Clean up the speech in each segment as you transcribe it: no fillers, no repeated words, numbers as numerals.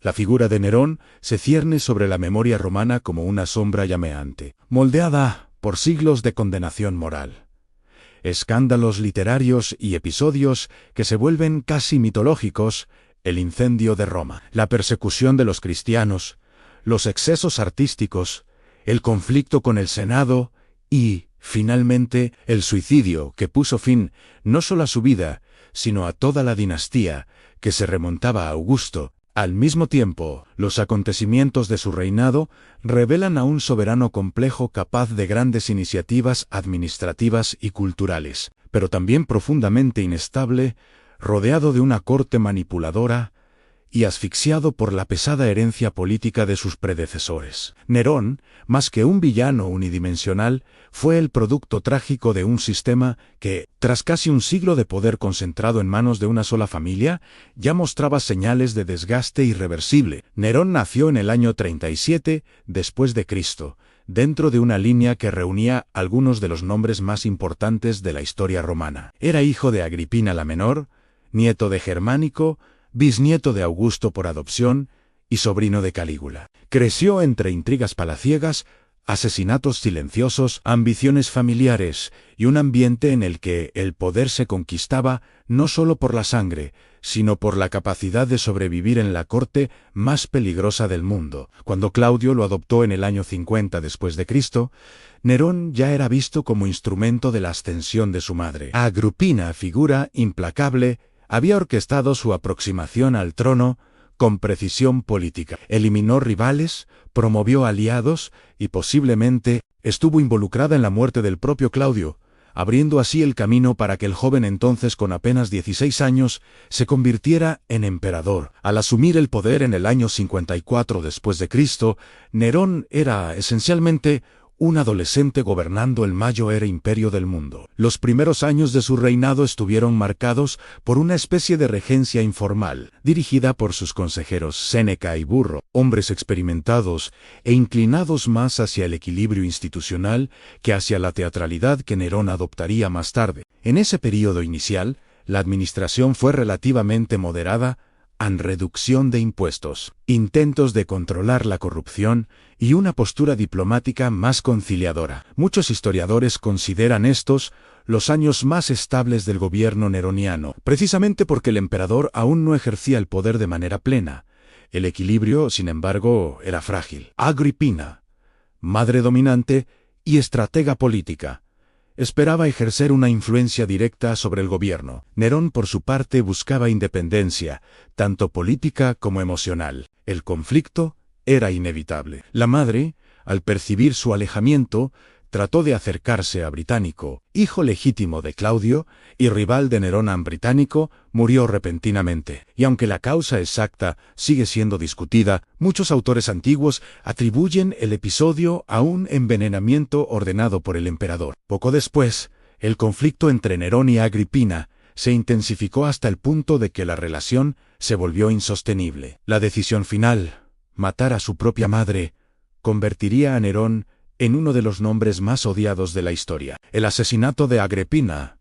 La figura de Nerón se cierne sobre la memoria romana como una sombra llameante, moldeada por siglos de condenación moral. Escándalos literarios y episodios que se vuelven casi mitológicos, el incendio de Roma, la persecución de los cristianos, los excesos artísticos, el conflicto con el Senado y, finalmente, el suicidio que puso fin no solo a su vida, sino a toda la dinastía que se remontaba a Augusto. Al mismo tiempo, los acontecimientos de su reinado revelan a un soberano complejo capaz de grandes iniciativas administrativas y culturales, pero también profundamente inestable, rodeado de una corte manipuladora y asfixiado por la pesada herencia política de sus predecesores. Nerón, más que un villano unidimensional, fue el producto trágico de un sistema que, tras casi un siglo de poder concentrado en manos de una sola familia, ya mostraba señales de desgaste irreversible. Nerón nació en el año 37 después de Cristo, dentro de una línea que reunía algunos de los nombres más importantes de la historia romana. Era hijo de Agripina la Menor, nieto de Germánico, bisnieto de Augusto por adopción y sobrino de Calígula. Creció entre intrigas palaciegas, asesinatos silenciosos, ambiciones familiares y un ambiente en el que el poder se conquistaba no solo por la sangre, sino por la capacidad de sobrevivir en la corte más peligrosa del mundo. Cuando Claudio lo adoptó en el año 50 después de Cristo, Nerón ya era visto como instrumento de la ascensión de su madre. Agripina, figura implacable, había orquestado su aproximación al trono con precisión política. Eliminó rivales, promovió aliados y posiblemente estuvo involucrada en la muerte del propio Claudio, abriendo así el camino para que el joven entonces con apenas 16 años se convirtiera en emperador. Al asumir el poder en el año 54 después de Cristo, Nerón era esencialmente un adolescente gobernando el mayor imperio del mundo. Los primeros años de su reinado estuvieron marcados por una especie de regencia informal, dirigida por sus consejeros Séneca y Burro, hombres experimentados e inclinados más hacia el equilibrio institucional que hacia la teatralidad que Nerón adoptaría más tarde. En ese período inicial, la administración fue relativamente moderada, en reducción de impuestos, intentos de controlar la corrupción y una postura diplomática más conciliadora. Muchos historiadores consideran estos los años más estables del gobierno neroniano, precisamente porque el emperador aún no ejercía el poder de manera plena. El equilibrio, sin embargo, era frágil. Agripina, madre dominante y estratega política, esperaba ejercer una influencia directa sobre el gobierno. Nerón, por su parte, buscaba independencia, tanto política como emocional. El conflicto era inevitable. La madre, al percibir su alejamiento, trató de acercarse a Británico, hijo legítimo de Claudio y rival de Nerón. Británico murió repentinamente, y aunque la causa exacta sigue siendo discutida, muchos autores antiguos atribuyen el episodio a un envenenamiento ordenado por el emperador. Poco después, el conflicto entre Nerón y Agripina se intensificó hasta el punto de que la relación se volvió insostenible. La decisión final, matar a su propia madre, convertiría a Nerón en uno de los nombres más odiados de la historia. El asesinato de Agripina,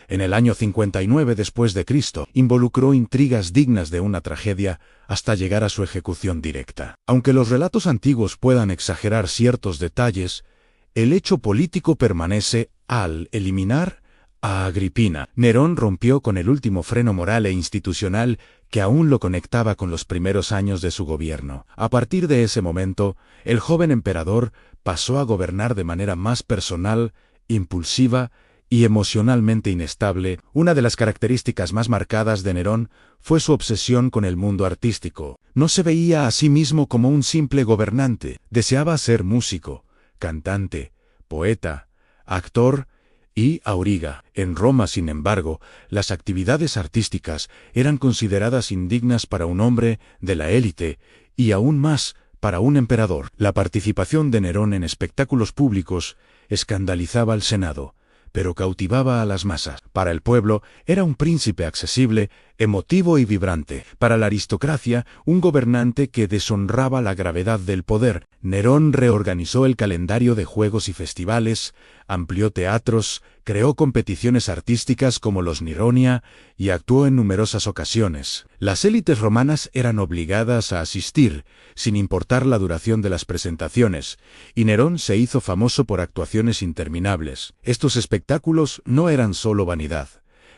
en el año 59 después de Cristo, involucró intrigas dignas de una tragedia hasta llegar a su ejecución directa. Aunque los relatos antiguos puedan exagerar ciertos detalles, el hecho político permanece al eliminar a Agripina. Nerón rompió con el último freno moral e institucional que aún lo conectaba con los primeros años de su gobierno. A partir de ese momento, el joven emperador pasó a gobernar de manera más personal, impulsiva y emocionalmente inestable. Una de las características más marcadas de Nerón fue su obsesión con el mundo artístico. No se veía a sí mismo como un simple gobernante. Deseaba ser músico, cantante, poeta, actor y auriga. En Roma, sin embargo, las actividades artísticas eran consideradas indignas para un hombre de la élite y aún más para un emperador. La participación de Nerón en espectáculos públicos escandalizaba al Senado, pero cautivaba a las masas. Para el pueblo era un príncipe accesible emotivo y vibrante. Para la aristocracia, un gobernante que deshonraba la gravedad del poder, Nerón reorganizó el calendario de juegos y festivales, amplió teatros, creó competiciones artísticas como los Nironia y actuó en numerosas ocasiones. Las élites romanas eran obligadas a asistir, sin importar la duración de las presentaciones, y Nerón se hizo famoso por actuaciones interminables. Estos espectáculos no eran solo vanidad.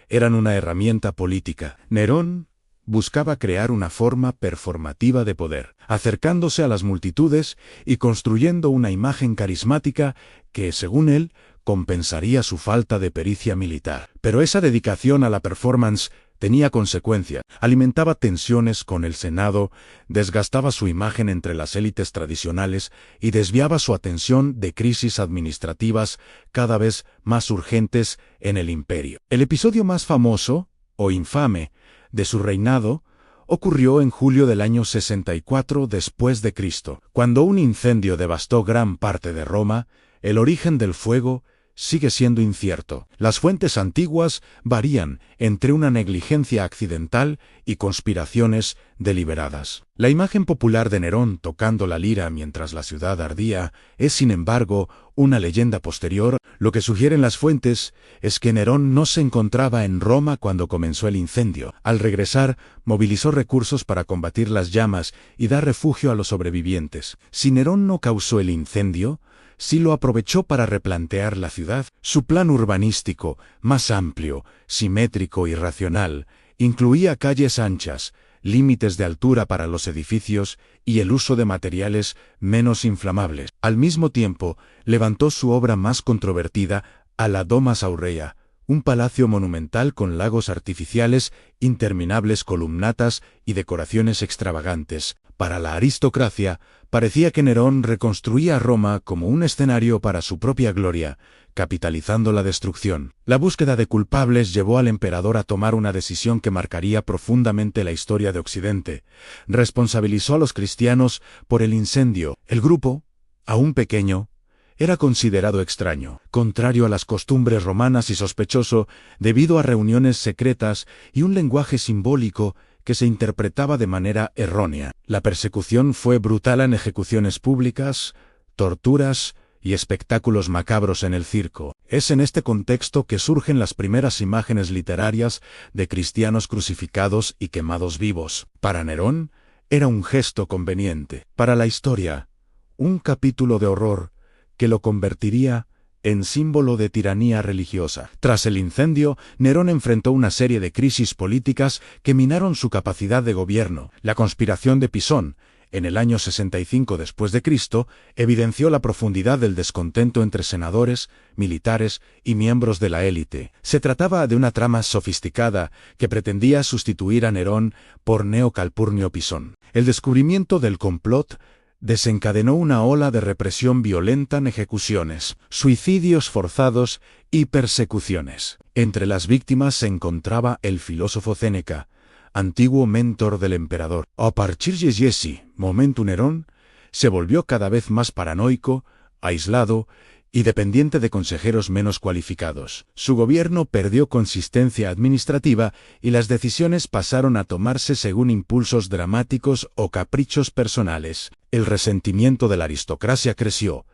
Eran una herramienta política. Nerón buscaba crear una forma performativa de poder, acercándose a las multitudes y construyendo una imagen carismática que, según él, compensaría su falta de pericia militar. Pero esa dedicación a la performance tenía consecuencia. Alimentaba tensiones con el Senado, desgastaba su imagen entre las élites tradicionales y desviaba su atención de crisis administrativas cada vez más urgentes en el imperio. El episodio más famoso, o infame, de su reinado ocurrió en julio del año 64 después de Cristo, cuando un incendio devastó gran parte de Roma. El origen del fuego sigue siendo incierto. Las fuentes antiguas varían entre una negligencia accidental y conspiraciones deliberadas. La imagen popular de Nerón tocando la lira mientras la ciudad ardía es, sin embargo, una leyenda posterior. Lo que sugieren las fuentes es que Nerón no se encontraba en Roma cuando comenzó el incendio. Al regresar, movilizó recursos para combatir las llamas y dar refugio a los sobrevivientes. Si Nerón no causó el incendio, sí lo aprovechó para replantear la ciudad. Su plan urbanístico, más amplio, simétrico y racional, incluía calles anchas, límites de altura para los edificios y el uso de materiales menos inflamables. Al mismo tiempo, levantó su obra más controvertida, a la Domus Aurea, un palacio monumental con lagos artificiales, interminables columnatas y decoraciones extravagantes. Para la aristocracia, parecía que Nerón reconstruía Roma como un escenario para su propia gloria, capitalizando la destrucción. La búsqueda de culpables llevó al emperador a tomar una decisión que marcaría profundamente la historia de Occidente. Responsabilizó a los cristianos por el incendio. El grupo, aún pequeño, era considerado extraño, contrario a las costumbres romanas y sospechoso debido a reuniones secretas y un lenguaje simbólico que se interpretaba de manera errónea. La persecución fue brutal en ejecuciones públicas, torturas y espectáculos macabros en el circo. Es en este contexto que surgen las primeras imágenes literarias de cristianos crucificados y quemados vivos. Para Nerón, era un gesto conveniente. Para la historia, un capítulo de horror que lo convertiría en símbolo de tiranía religiosa. Tras el incendio, Nerón enfrentó una serie de crisis políticas que minaron su capacidad de gobierno. La conspiración de Pisón, en el año 65 después de Cristo, evidenció la profundidad del descontento entre senadores, militares y miembros de la élite. Se trataba de una trama sofisticada que pretendía sustituir a Nerón por Gneo Calpurnio Pisón. El descubrimiento del complot desencadenó una ola de represión violenta en ejecuciones, suicidios forzados y persecuciones. Entre las víctimas se encontraba el filósofo Séneca, antiguo mentor del emperador. A partir de ese momento Nerón se volvió cada vez más paranoico, aislado y dependiente de consejeros menos cualificados. Su gobierno perdió consistencia administrativa y las decisiones pasaron a tomarse según impulsos dramáticos o caprichos personales. El resentimiento de la aristocracia creció,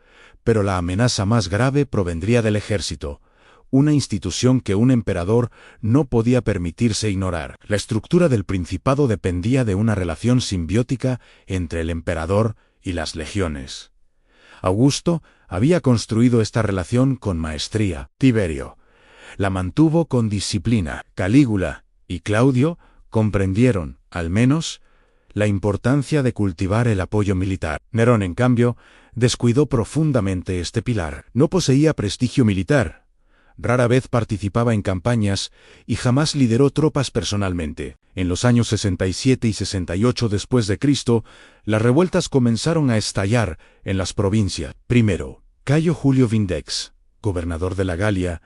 pero la amenaza más grave provendría del ejército, una institución que un emperador no podía permitirse ignorar. La estructura del principado dependía de una relación simbiótica entre el emperador y las legiones. Augusto había construido esta relación con maestría. Tiberio la mantuvo con disciplina. Calígula y Claudio comprendieron, al menos, la importancia de cultivar el apoyo militar. Nerón, en cambio, descuidó profundamente este pilar. No poseía prestigio militar, rara vez participaba en campañas y jamás lideró tropas personalmente. En los años 67 y 68 después de Cristo, las revueltas comenzaron a estallar en las provincias. Primero, Cayo Julio Vindex, gobernador de la Galia,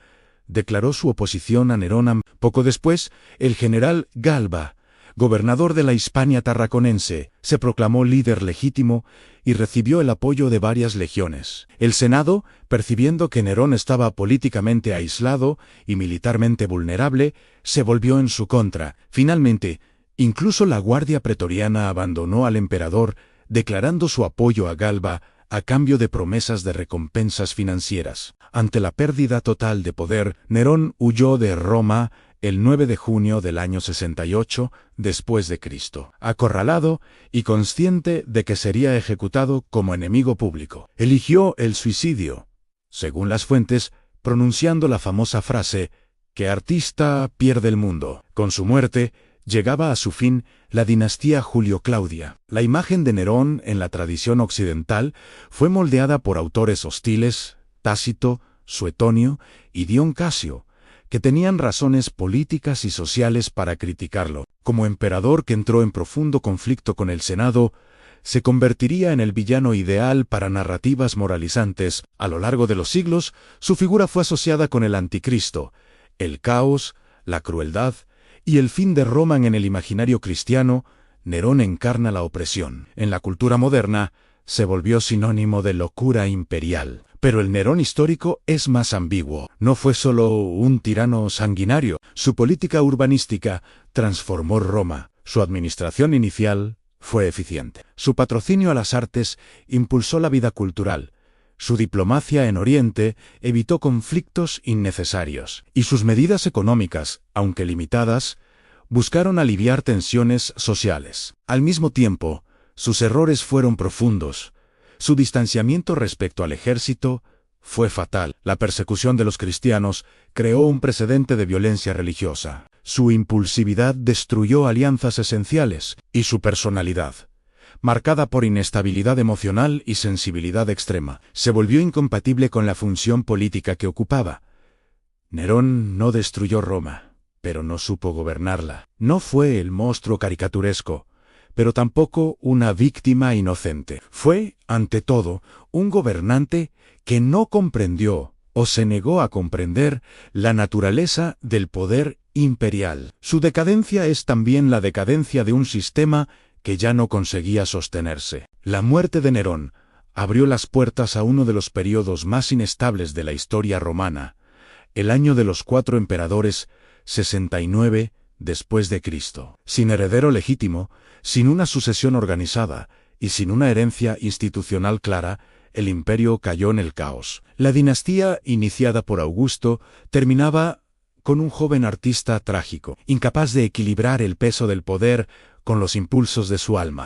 declaró su oposición a Nerón. Poco después, el general Galba, gobernador de la Hispania tarraconense, se proclamó líder legítimo y recibió el apoyo de varias legiones. El Senado, percibiendo que Nerón estaba políticamente aislado y militarmente vulnerable, se volvió en su contra. Finalmente, incluso la Guardia Pretoriana abandonó al emperador, declarando su apoyo a Galba a cambio de promesas de recompensas financieras. Ante la pérdida total de poder, Nerón huyó de Roma el 9 de junio del año 68 después de Cristo. Acorralado y consciente de que sería ejecutado como enemigo público, eligió el suicidio, según las fuentes, pronunciando la famosa frase «¿Qué artista pierde el mundo?». Con su muerte, llegaba a su fin la dinastía Julio-Claudia. La imagen de Nerón en la tradición occidental fue moldeada por autores hostiles, Tácito, Suetonio y Dion Casio, que tenían razones políticas y sociales para criticarlo. Como emperador que entró en profundo conflicto con el Senado, se convertiría en el villano ideal para narrativas moralizantes. A lo largo de los siglos, su figura fue asociada con el anticristo, el caos, la crueldad y el fin de Roma. En el imaginario cristiano, Nerón encarna la opresión. En la cultura moderna, se volvió sinónimo de locura imperial. Pero el Nerón histórico es más ambiguo. No fue solo un tirano sanguinario. Su política urbanística transformó Roma. Su administración inicial fue eficiente. Su patrocinio a las artes impulsó la vida cultural. Su diplomacia en Oriente evitó conflictos innecesarios. Y sus medidas económicas, aunque limitadas, buscaron aliviar tensiones sociales. Al mismo tiempo, sus errores fueron profundos. Su distanciamiento respecto al ejército fue fatal. La persecución de los cristianos creó un precedente de violencia religiosa. Su impulsividad destruyó alianzas esenciales, y su personalidad, marcada por inestabilidad emocional y sensibilidad extrema, se volvió incompatible con la función política que ocupaba. Nerón no destruyó Roma, pero no supo gobernarla. No fue el monstruo caricaturesco, pero tampoco una víctima inocente. Fue, ante todo, un gobernante que no comprendió o se negó a comprender la naturaleza del poder imperial. Su decadencia es también la decadencia de un sistema que ya no conseguía sostenerse. La muerte de Nerón abrió las puertas a uno de los periodos más inestables de la historia romana, el año de los 4 emperadores, 69 después de Cristo. Sin heredero legítimo, sin una sucesión organizada y sin una herencia institucional clara, el imperio cayó en el caos. La dinastía, iniciada por Augusto, terminaba con un joven artista trágico, incapaz de equilibrar el peso del poder con los impulsos de su alma.